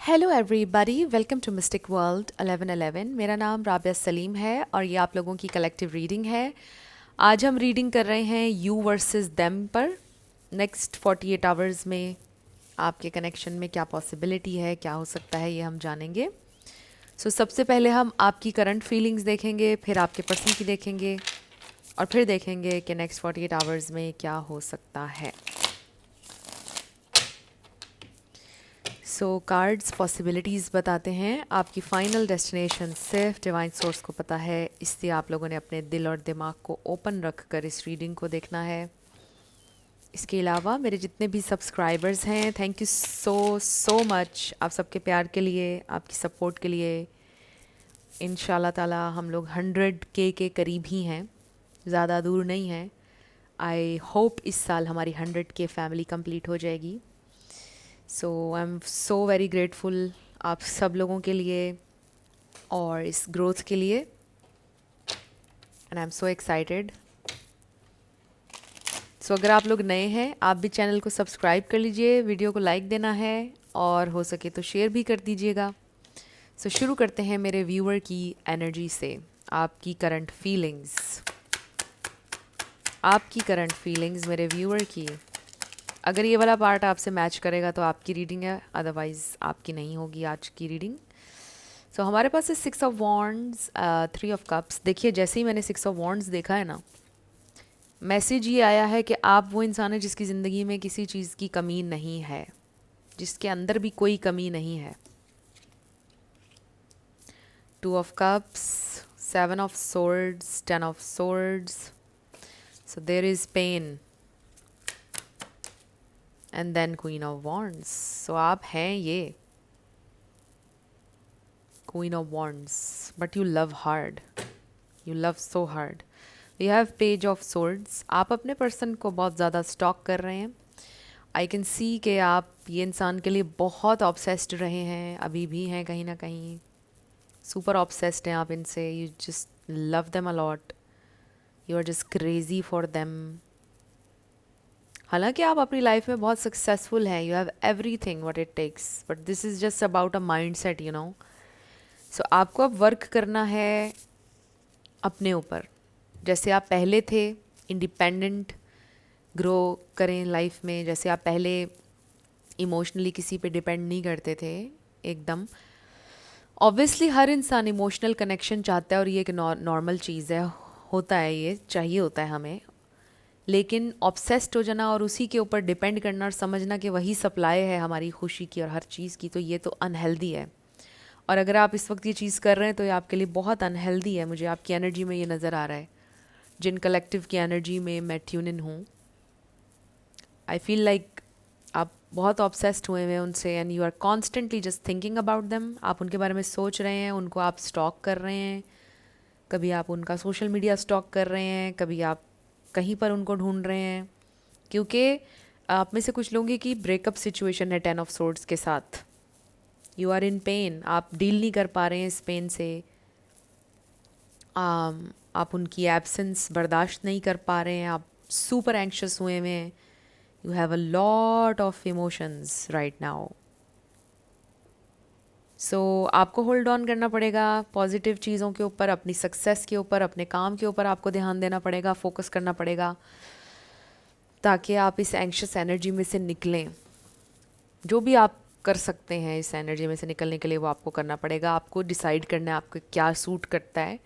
Hello everybody, welcome to mystic world 1111। मेरा नाम राबिया सलीम है और ये आप लोगों की कलेक्टिव रीडिंग है। आज हम रीडिंग कर रहे हैं यू वर्सेस देम पर। नेक्स्ट 48 आवर्स में आपके कनेक्शन में क्या पॉसिबिलिटी है, क्या हो सकता है, ये हम जानेंगे। सबसे पहले हम आपकी करंट फीलिंग्स देखेंगे, फिर आपके पर्सन की देखेंगे और फिर देखेंगे कि नेक्स्ट 48 आवर्स में क्या हो सकता है। कार्ड्स पॉसिबिलिटीज़ बताते हैं। आपकी फ़ाइनल डेस्टिनेशन सिर्फ डिवाइन सोर्स को पता है, इसलिए आप लोगों ने अपने दिल और दिमाग को ओपन रख कर इस रीडिंग को देखना है। इसके अलावा मेरे जितने भी सब्सक्राइबर्स हैं, thank you so so much आप सबके प्यार के लिए, आपकी सपोर्ट के लिए। इंशाल्लाह ताला हम लोग 100K के करीब ही हैं, ज़्यादा दूर नहीं हैं। आई होप इस साल हमारी 100K फैमिली कंप्लीट हो जाएगी। I am so very grateful आप सब लोगों के लिए और इस ग्रोथ के लिए, and I am so excited. अगर आप लोग नए हैं, आप भी चैनल को सब्सक्राइब कर लीजिए, वीडियो को लाइक देना है और हो सके तो शेयर भी कर दीजिएगा। शुरू करते हैं मेरे व्यूअर की एनर्जी से। आपकी करंट फीलिंग्स, आपकी करंट फीलिंग्स मेरे व्यूअर की। अगर ये वाला पार्ट आपसे मैच करेगा तो आपकी रीडिंग है, अदरवाइज़ आपकी नहीं होगी आज की रीडिंग। हमारे पास है 6 ऑफ वॉन्ड्स, 3 ऑफ कप्स। देखिए, जैसे ही मैंने 6 ऑफ वॉन्ड्स देखा है ना, मैसेज ये आया है कि आप वो इंसान है जिसकी ज़िंदगी में किसी चीज़ की कमी नहीं है, जिसके अंदर भी कोई कमी नहीं है। 2 of cups, 7 of swords, 10 of swords. There is pain and then queen of wands. आप हैं ये queen of wands, but you love hard, you love so hard. We have page of swords. आप अपने पर्सन को बहुत ज़्यादा stock कर रहे हैं। आई कैन सी कि आप ये इंसान के लिए बहुत ऑब्सेस्ड रहे हैं, अभी भी हैं कहीं ना कहीं। सुपर ऑब्सेस्ड हैं आप इनसे। You just love them a lot, you are just crazy for them. हालांकि आप अपनी लाइफ में बहुत सक्सेसफुल हैं, you have everything what it takes, but this is just about a mind set, you know. आपको अब वर्क करना है अपने ऊपर। जैसे आप पहले थे इंडिपेंडेंट, ग्रो करें लाइफ में। जैसे आप पहले इमोशनली किसी पे डिपेंड नहीं करते थे एकदम। ऑब्वियसली हर इंसान इमोशनल कनेक्शन चाहता है और ये एक नॉर्मल चीज़ है, होता है, ये चाहिए होता है हमें। लेकिन ऑब्सेस्ड हो जाना और उसी के ऊपर डिपेंड करना और समझना कि वही सप्लाई है हमारी खुशी की और हर चीज़ की, तो ये तो अनहेल्दी है। और अगर आप इस वक्त ये चीज़ कर रहे हैं तो ये आपके लिए बहुत अनहेल्दी है। मुझे आपकी एनर्जी में ये नज़र आ रहा है। जिन कलेक्टिव की एनर्जी में मैं ट्यून इन हूँ, आई फील लाइक आप बहुत ऑब्सेस्ड हुए हैं उनसे, and you are constantly just thinking about them. आप उनके बारे में सोच रहे हैं, उनको आप स्टॉक कर रहे हैं। कभी आप उनका सोशल मीडिया स्टॉक कर रहे हैं, कभी आप कहीं पर उनको ढूंढ रहे हैं, क्योंकि आप में से कुछ लोगों की ब्रेकअप सिचुएशन है 10 ऑफ सोर्ड्स के साथ। यू आर इन पेन, आप डील नहीं कर पा रहे हैं इस पेन से। आप उनकी एब्सेंस बर्दाश्त नहीं कर पा रहे हैं, आप सुपर एंक्शस हुए हुए हैं। You have a lot of emotions right now. आपको होल्ड ऑन करना पड़ेगा पॉजिटिव चीज़ों के ऊपर, अपनी सक्सेस के ऊपर, अपने काम के ऊपर आपको ध्यान देना पड़ेगा, फोकस करना पड़ेगा, ताकि आप इस एंक्शस एनर्जी में से निकलें। जो भी आप कर सकते हैं इस एनर्जी में से निकलने के लिए, वो आपको करना पड़ेगा। आपको डिसाइड करना है आपको क्या सूट करता है।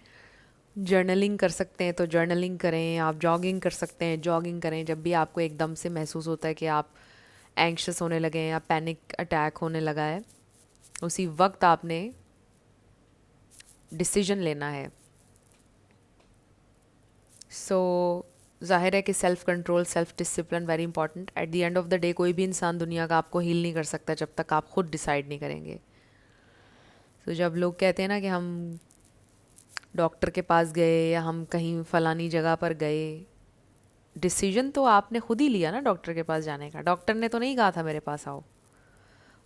जर्नलिंग कर सकते हैं तो जर्नलिंग करें, आप जॉगिंग कर सकते हैं, जॉगिंग करें। जब भी आपको एकदम से महसूस होता है कि आप एंक्शस होने लगे हैं या पैनिक अटैक होने लगा है, उसी वक्त आपने डिसीजन लेना है। जाहिर है कि self control, self discipline very important. At the end of the day कोई भी इंसान दुनिया का आपको हील नहीं कर सकता जब तक आप खुद डिसाइड नहीं करेंगे। जब लोग कहते हैं ना कि हम डॉक्टर के पास गए या हम कहीं फ़लानी जगह पर गए, डिसीजन तो आपने खुद ही लिया ना डॉक्टर के पास जाने का। डॉक्टर ने तो नहीं कहा था मेरे पास आओ,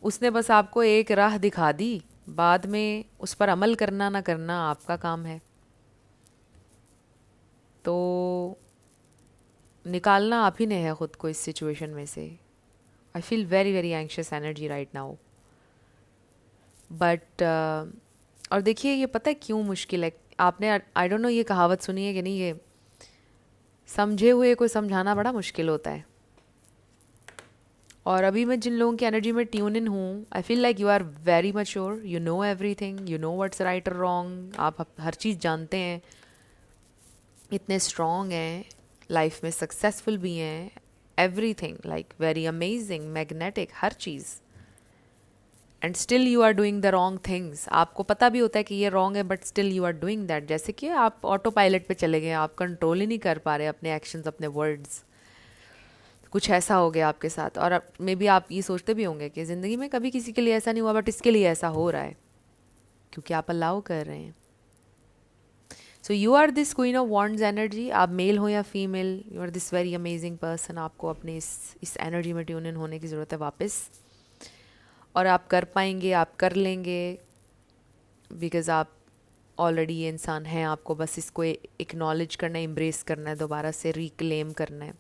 उसने बस आपको एक राह दिखा दी। बाद में उस पर अमल करना ना करना आपका काम है। तो निकालना आप ही ने है खुद को इस सिचुएशन में से। I feel very very anxious energy right now. But और देखिए ये पता है क्यों मुश्किल है। आपने आई डोंट नो ये कहावत सुनी है कि नहीं, ये समझे हुए को समझाना बड़ा मुश्किल होता है। और अभी मैं जिन लोगों की एनर्जी में ट्यून इन हूँ, I feel like you are very mature, you know everything, you know what's right और रॉन्ग, आप हर चीज़ जानते हैं, इतने स्ट्रॉन्ग हैं, लाइफ में सक्सेसफुल भी हैं, everything like very amazing, magnetic, हर चीज़। And still you are doing the wrong things. आपको पता भी होता है कि ये रॉन्ग है, but still you are doing that. जैसे कि आप ऑटो पायलट पे चले गए, आप कंट्रोल ही नहीं कर पा रहे अपने एक्शंस, अपने वर्ड्स। कुछ ऐसा हो गया आपके साथ। और मे बी आप ये सोचते भी होंगे कि ज़िंदगी में कभी किसी के लिए ऐसा नहीं हुआ, बट इसके लिए ऐसा हो रहा है क्योंकि आप अलाउ कर रहे हैं। So you are this queen of wands energy. आप मेल हो या female, you are this very amazing person. आपको अपने इस एनर्जी में ट्यून इन होने की ज़रूरत है वापस। और आप कर पाएंगे, आप कर लेंगे, बिकॉज़ आप ऑलरेडी ये इंसान हैं। आपको बस इसको एक्नॉलेज करना है, एम्ब्रेस करना है, दोबारा से रिक्लेम करना है।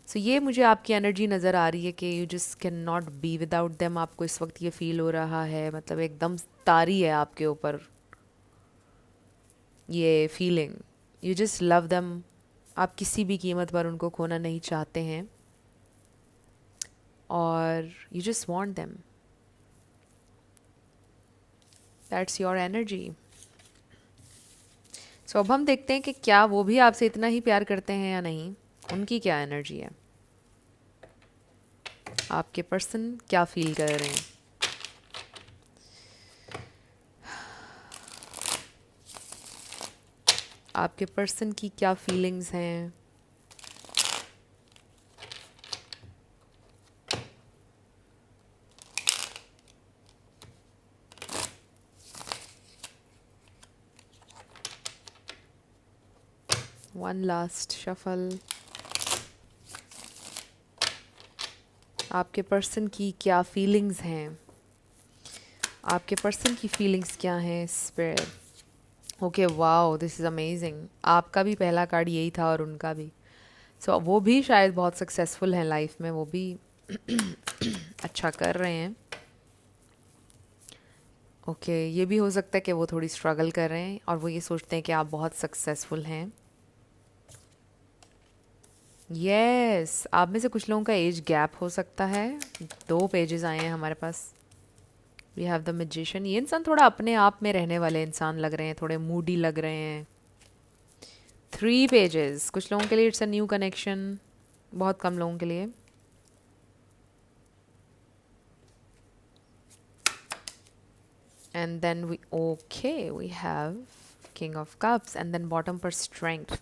सो ये मुझे आपकी एनर्जी नज़र आ रही है कि you just can not be without them. आपको इस वक्त ये फील हो रहा है, मतलब एकदम तारी है आपके ऊपर ये feeling. You just love them. आप किसी भी कीमत पर उनको खोना नहीं चाहते हैं और you just want them. That's your energy. So अब हम देखते हैं कि क्या वो भी आपसे इतना ही प्यार करते हैं या नहीं। उनकी क्या एनर्जी है, आपके पर्सन क्या फील कर रहे हैं। आपके पर्सन की क्या फीलिंग्स हैं। One last shuffle. आपके पर्सन की क्या फीलिंग्स हैं, आपके पर्सन की फीलिंग्स क्या हैं spirit. Okay, wow, this is amazing. आपका भी पहला कार्ड यही था और उनका भी। सो वो भी शायद बहुत सक्सेसफुल हैं लाइफ में, वो भी अच्छा कर रहे हैं। ओके, ये भी हो सकता है कि वो थोड़ी स्ट्रगल कर रहे हैं और वो ये सोचते हैं कि आप बहुत सक्सेसफुल हैं। यस, आप में से कुछ लोगों का एज गैप हो सकता है। 2 पेजेस आए हैं हमारे पास। We have the magician. ये इंसान थोड़ा अपने आप में रहने वाले इंसान लग रहे हैं, थोड़े मूडी लग रहे हैं। 3 पेजेस, कुछ लोगों के लिए इट्स अ न्यू कनेक्शन, बहुत कम लोगों के लिए। And then we have king of cups and then bottom पर स्ट्रेंथ,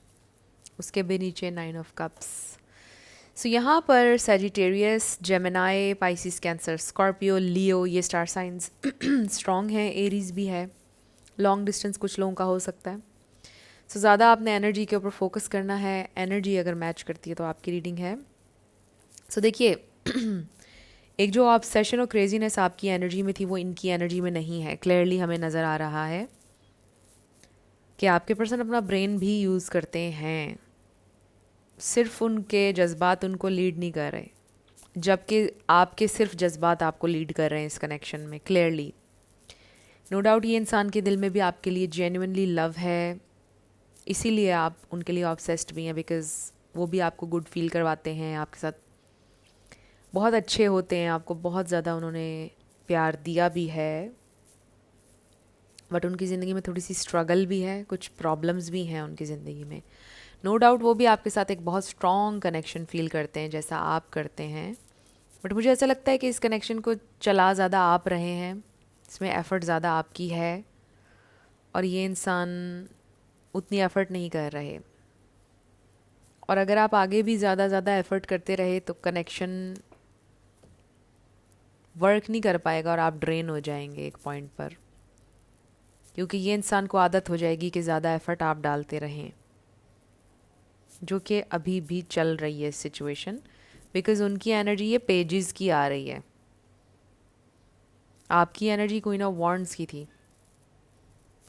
उसके भी नीचे 9 ऑफ कप्स। सो यहाँ पर Sagittarius, Gemini, Pisces, Cancer, Scorpio, Leo, ये स्टार साइंस स्ट्रॉन्ग हैं। एरीज भी है। लॉन्ग डिस्टेंस कुछ लोगों का हो सकता है। सो ज़्यादा आपने एनर्जी के ऊपर फोकस करना है। एनर्जी अगर मैच करती है तो आपकी रीडिंग है। सो देखिए एक जो ऑब्सेशन और क्रेजीनेस आपकी एनर्जी में थी वो इनकी एनर्जी में नहीं है। क्लियरली हमें नज़र आ रहा है कि आपके पर्सन अपना ब्रेन भी यूज़ करते हैं, सिर्फ उनके जज्बात उनको लीड नहीं कर रहे, जबकि आपके सिर्फ जज्बात आपको लीड कर रहे हैं इस कनेक्शन में। क्लियरली नो डाउट ये इंसान के दिल में भी आपके लिए जेन्युइनली लव है, इसीलिए आप उनके लिए ऑब्सेस्ड भी हैं, बिकॉज़ वो भी आपको गुड फील करवाते हैं, आपके साथ बहुत अच्छे होते हैं, आपको बहुत ज़्यादा उन्होंने प्यार दिया भी है। बट उनकी ज़िंदगी में थोड़ी सी स्ट्रगल भी है, कुछ प्रॉब्लम्स भी हैं उनकी ज़िंदगी में। नो डाउट वो भी आपके साथ एक बहुत स्ट्रॉन्ग कनेक्शन फील करते हैं जैसा आप करते हैं। बट मुझे ऐसा लगता है कि इस कनेक्शन को चला ज़्यादा आप रहे हैं, इसमें एफ़र्ट ज़्यादा आपकी है और ये इंसान उतनी एफ़र्ट नहीं कर रहे। और अगर आप आगे भी ज़्यादा एफ़र्ट करते रहे तो कनेक्शन वर्क नहीं कर पाएगा और आप ड्रेन हो जाएंगे एक पॉइंट पर, क्योंकि ये इंसान को आदत हो जाएगी कि ज़्यादा एफ़र्ट आप डालते रहें, जो कि अभी भी चल रही है सिचुएशन, बिकॉज़ उनकी एनर्जी ये पेजेस की आ रही है। आपकी एनर्जी क्वीन ऑफ वॉन्ड्स की थी,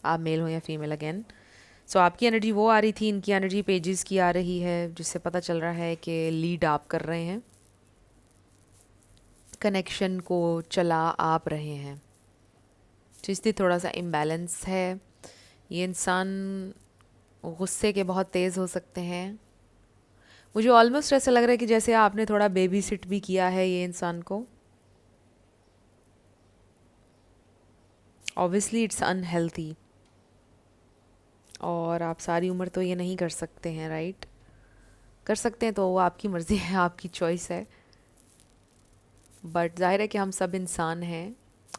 आप मेल हो या फीमेल अगेन। सो आपकी एनर्जी वो आ रही थी, इनकी एनर्जी पेजेस की आ रही है, जिससे पता चल रहा है कि लीड आप कर रहे हैं, कनेक्शन को चला आप रहे हैं। तो इसलिए थोड़ा सा इम्बैलेंस है। ये इंसान गुस्से के बहुत तेज़ हो सकते हैं। मुझे ऑलमोस्ट ऐसा लग रहा है कि जैसे आपने थोड़ा बेबी सिट भी किया है ये इंसान को। ऑब्वियसली इट्स अनहेल्थी, और आप सारी उम्र तो ये नहीं कर सकते हैं, राइट? कर सकते हैं तो वो आपकी मर्ज़ी है, आपकी चॉइस है। बट जाहिर है कि हम सब इंसान हैं,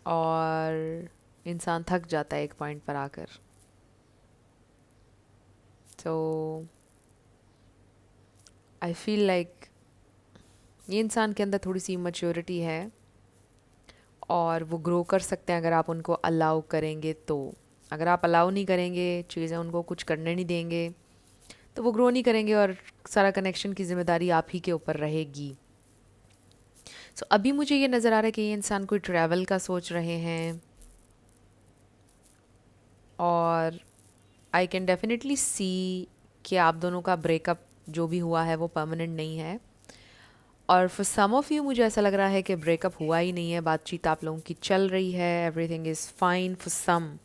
और इंसान थक जाता है एक पॉइंट पर आकर। तो आई फील लाइक ये इंसान के अंदर थोड़ी सी मैच्योरिटी है, और वो ग्रो कर सकते हैं अगर आप उनको अलाउ करेंगे तो। अगर आप अलाउ नहीं करेंगे, चीज़ें उनको कुछ करने नहीं देंगे, तो वो ग्रो नहीं करेंगे, और सारा कनेक्शन की जिम्मेदारी आप ही के ऊपर रहेगी। सो अभी मुझे ये नज़र आ रहा है कि ये इंसान कोई ट्रैवल का सोच रहे हैं, और आई कैन डेफिनेटली सी कि आप दोनों का ब्रेकअप जो भी हुआ है वो परमानेंट नहीं है। और फॉर सम ऑफ यू मुझे ऐसा लग रहा है कि ब्रेकअप हुआ ही नहीं है, बातचीत आप लोगों की चल रही है, everything is fine for some,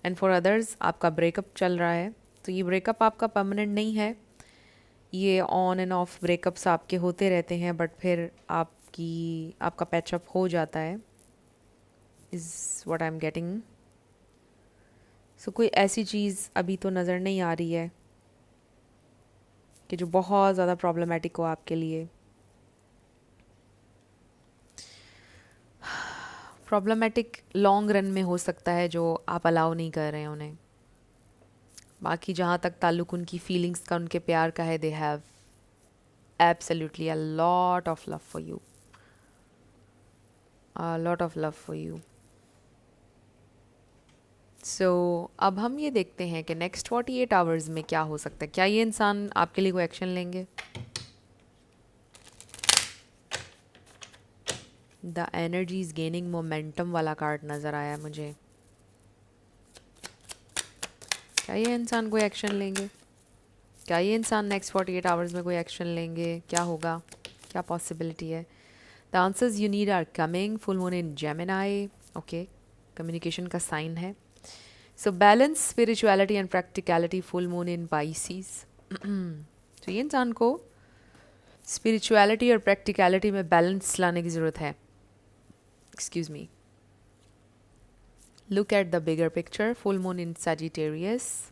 and for others आपका ब्रेकअप चल रहा है। तो ये ब्रेकअप आपका परमानेंट नहीं है, ये ऑन एंड ऑफ ब्रेकअप्स आपके होते रहते हैं, बट फिर आपका पैचअप हो जाता है, is what I am getting. So कोई ऐसी चीज़ अभी तो नज़र नहीं आ रही है कि जो बहुत ज़्यादा प्रॉब्लमेटिक हो आपके लिए। प्रॉब्लमेटिक लॉन्ग रन में हो सकता है जो आप अलाउ नहीं कर रहे हैं उन्हें। बाकी जहाँ तक ताल्लुक उनकी फीलिंग्स का, उनके प्यार का है, they have absolutely a lot of love for you, a lot of love for you. So अब हम ये देखते हैं कि नेक्स्ट 48 आवर्स में क्या हो सकता है। क्या ये इंसान आपके लिए कोई एक्शन लेंगे? The energy is gaining momentum वाला कार्ड नज़र आया मुझे। क्या ये इंसान कोई एक्शन लेंगे? क्या ये इंसान नेक्स्ट 48 आवर्स में कोई एक्शन लेंगे? क्या होगा? क्या पॉसिबिलिटी है? The answers you need are coming. Full moon in Gemini, okay, communication का साइन है। So balance, spirituality and practicality, full moon in Pisces. तो ये इंसान को स्पिरिचुअलिटी और प्रैक्टिकलिटी में बैलेंस लाने की ज़रूरत है। Excuse me. Look at the bigger picture. Full moon in Sagittarius.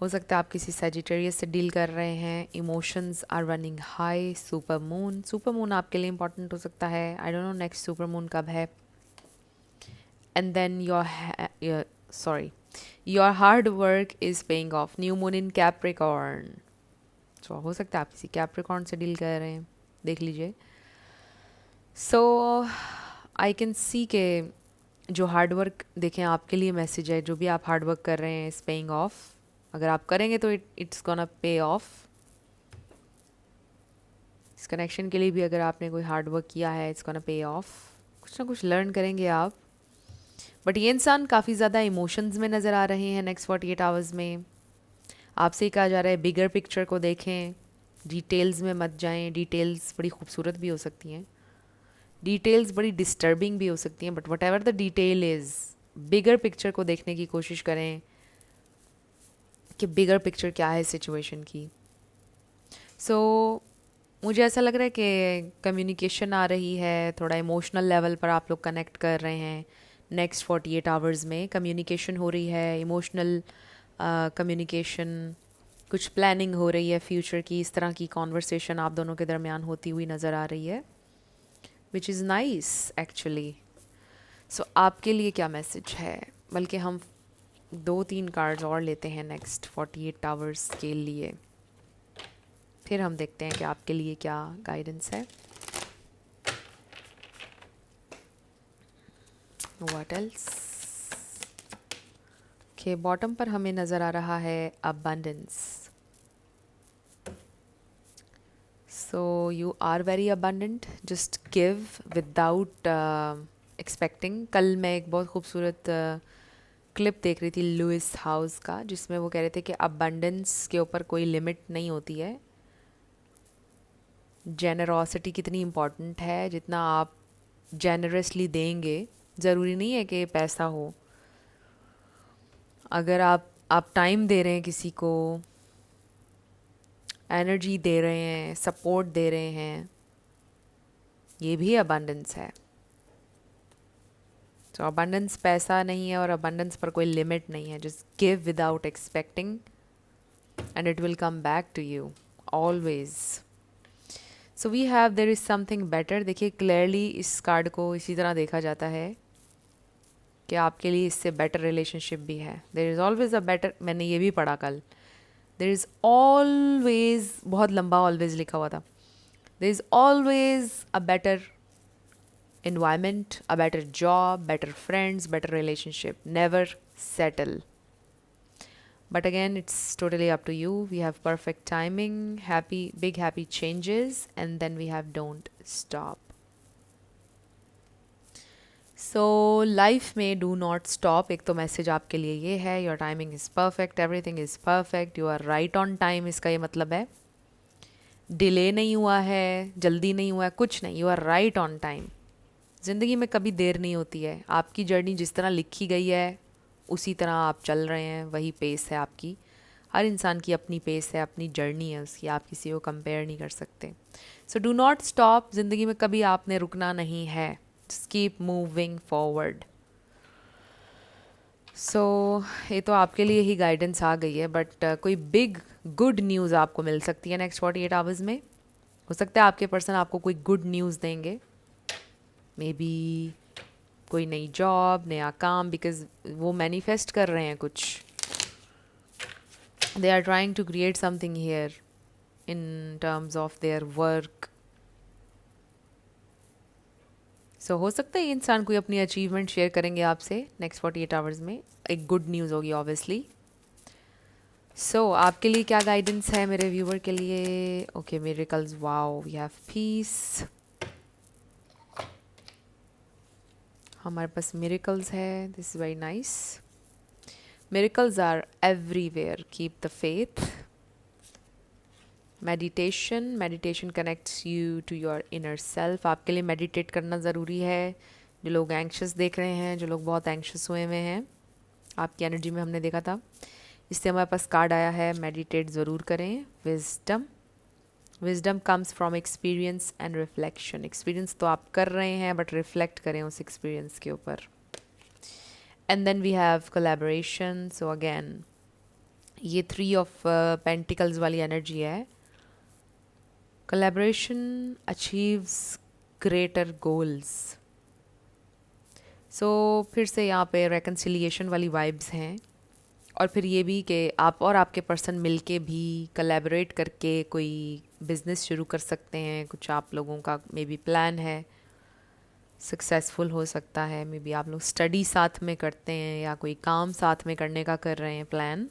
हो सकता है आप किसी सजिटेरियस से डील कर रहे हैं। Emotions are running high. Super moon आपके लिए इंपॉर्टेंट हो सकता है। I don't know next super moon कब है। And then your hard work is paying off. New moon in Capricorn. So हो सकता है आप किसी कैप्रिकॉर्न से डील कर रहे हैं, देख लीजिए। सो आई कैन सी के जो हार्ड वर्क, देखें आपके लिए मैसेज है, जो भी आप हार्ड वर्क कर रहे हैं इज पेइंग ऑफ। अगर आप करेंगे तो इट्स गोना पे ऑफ। इस कनेक्शन के लिए भी अगर आपने कोई हार्ड वर्क किया है, इट्स गोना पे ऑफ। कुछ ना कुछ लर्न करेंगे आप। बट ये इंसान काफ़ी ज़्यादा इमोशंस में नज़र आ रहे हैं नेक्स्ट 48 आवर्स में। आपसे ही कहा जा रहा है बिगर पिक्चर को देखें, डिटेल्स में मत जाएं। डिटेल्स बड़ी खूबसूरत भी हो सकती हैं, डिटेल्स बड़ी डिस्टर्बिंग भी हो सकती हैं, but what ever the detail is, bigger picture को देखने की कोशिश करें कि बिगर पिक्चर क्या है सिचुएशन की। सो मुझे ऐसा लग रहा है कि कम्युनिकेशन आ रही है, थोड़ा इमोशनल लेवल पर आप लोग कनेक्ट कर रहे हैं। नेक्स्ट 48 आवर्स में कम्युनिकेशन हो रही है, इमोशनल कम्युनिकेशन, कुछ प्लानिंग हो रही है फ्यूचर की। इस तरह की कॉन्वर्सेशन आप दोनों के दरमियान होती हुई नज़र आ रही है, विच इज़ नाइस एक्चुअली। सो आपके लिए क्या मैसेज है? बल्कि हम 2-3 कार्ड्स और लेते हैं नेक्स्ट 48 आवर्स के लिए, फिर हम देखते हैं कि आपके लिए क्या गाइडेंस है। What else? ओके, बॉटम पर हमें नज़र आ रहा है abundance. So you are very abundant, just give without expecting. कल मैं एक बहुत खूबसूरत क्लिप देख रही थी लुइस हाउस का, जिसमें वो कह रहे थे कि अबंडेंस के ऊपर कोई लिमिट नहीं होती है। जेनरॉसिटी कितनी इम्पॉर्टेंट है, जितना आप जेनरसली देंगे ज़रूरी नहीं है कि पैसा हो। अगर आप टाइम दे रहे हैं किसी को, एनर्जी दे रहे हैं, सपोर्ट दे रहे हैं, ये भी अबंडेंस है। तो अबंडेंस पैसा नहीं है और अबंडेंस पर कोई लिमिट नहीं है। Just give without expecting and it will come back to you always. So we have there is something better. देखिए क्लियरली इस कार्ड को इसी तरह देखा जाता है कि आपके लिए इससे बेटर रिलेशनशिप भी है। There is always a better, मैंने ये भी पढ़ा कल, देयर इज़ ऑलवेज, बहुत लंबा ऑलवेज लिखा हुआ था, there is always a better environment, a better job, better friends, better relationship. Never settle. But again, it's totally up to you. We have perfect timing, big happy changes, and then we have don't stop. So life में do not stop, एक तो message आपके लिए ये है, your timing is perfect, everything is perfect, you are right on time। इसका ये मतलब है डिले नहीं हुआ है, जल्दी नहीं हुआ है, कुछ नहीं, you are right on time। ज़िंदगी में कभी देर नहीं होती है। आपकी जर्नी जिस तरह लिखी गई है उसी तरह आप चल रहे हैं, वही पेस है आपकी। हर इंसान की अपनी पेस है, अपनी जर्नी है उसकी, आप किसी को कंपेयर नहीं कर सकते। So do not stop. ज़िंदगी में कभी आपने रुकना नहीं है। Just keep moving forward. So ये तो आपके लिए ही गाइडेंस आ गई है, बट कोई बिग गुड न्यूज़ आपको मिल सकती है नेक्स्ट 48 आवर्स में। हो सकता है आपके पर्सन आपको कोई गुड न्यूज़ देंगे, मे बी कोई नई जॉब, नया काम, बिकॉज वो मैनिफेस्ट कर रहे हैं कुछ। They are trying to create something here in terms of their work. So हो सकता है ये इंसान कोई अपनी अचीवमेंट शेयर करेंगे आपसे नेक्स्ट 48 आवर्स में। एक गुड न्यूज़ होगी ऑब्वियसली। सो आपके लिए क्या गाइडेंस है मेरे व्यूवर के लिए? Okay, miracles, wow, we have peace. हमारे पास मिरेकल्स है, this is very nice. Miracles are everywhere, keep the faith. Meditation connects you to your inner self. आपके लिए मेडिटेट करना ज़रूरी है। जो लोग एंक्शस देख रहे हैं, जो लोग बहुत एंक्शस हुए हुए हैं, आपकी एनर्जी में हमने देखा था, इससे हमारे पास कार्ड आया है, मेडिटेट ज़रूर करें। Wisdom comes from experience and reflection. Experience तो आप कर रहे हैं, बट रिफ्लेक्ट करें उस एक्सपीरियंस के ऊपर। And then we have collaboration. So again ये 3 ऑफ पेंटिकल्स वाली एनर्जी है। Collaboration achieves greater goals. So फिर से यहाँ पे रेकन्सिलिएशन वाली वाइब्स हैं, और फिर ये भी कि आप और आपके पर्सन मिलके भी कोलैबोरेट करके कोई बिज़नेस शुरू कर सकते हैं। कुछ आप लोगों का मे बी प्लान है, सक्सेसफुल हो सकता है। मे बी आप लोग स्टडी साथ में करते हैं या कोई काम साथ में करने का कर रहे हैं plan.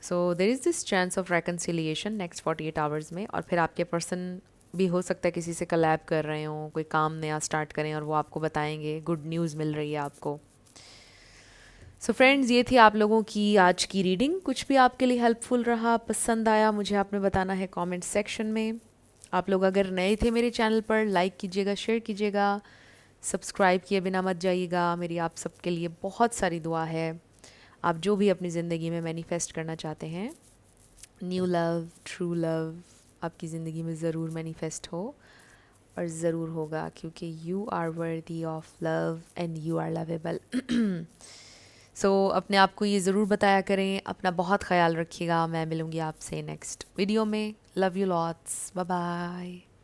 So there is this chance of reconciliation next 48 hours में। और फिर आपके पर्सन भी हो सकता है किसी से कोलैब कर रहे हों, कोई काम नया स्टार्ट करें और वो आपको बताएंगे, गुड न्यूज़ मिल रही है आपको। सो फ्रेंड्स, ये थी आप लोगों की आज की रीडिंग। कुछ भी आपके लिए हेल्पफुल रहा, पसंद आया, मुझे आपने बताना है कमेंट सेक्शन में। आप लोग अगर नए थे मेरे चैनल पर, लाइक कीजिएगा, शेयर कीजिएगा, सब्सक्राइब किए बिना मत जाइएगा। मेरी आप सबके लिए बहुत सारी दुआ है। आप जो भी अपनी ज़िंदगी में मैनिफेस्ट करना चाहते हैं, न्यू लव, ट्रू लव, आपकी ज़िंदगी में ज़रूर मैनिफेस्ट हो, और ज़रूर होगा, क्योंकि you are worthy of love and you are lovable. So अपने आप को ये ज़रूर बताया करें। अपना बहुत ख्याल रखिएगा। मैं मिलूँगी आपसे नेक्स्ट वीडियो में। Love you lots, bye bye.